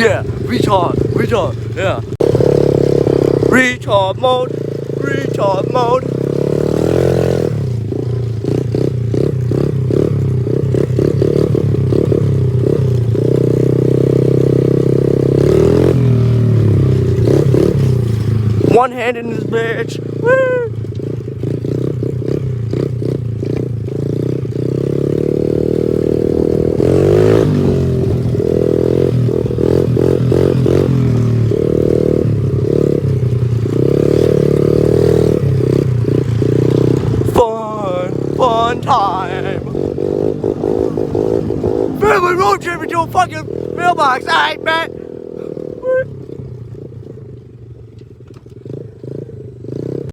Yeah, retard, yeah. Retard mode. One hand in this bitch. Woo! Fun time. Family road trip into a fucking mailbox. Alright, man.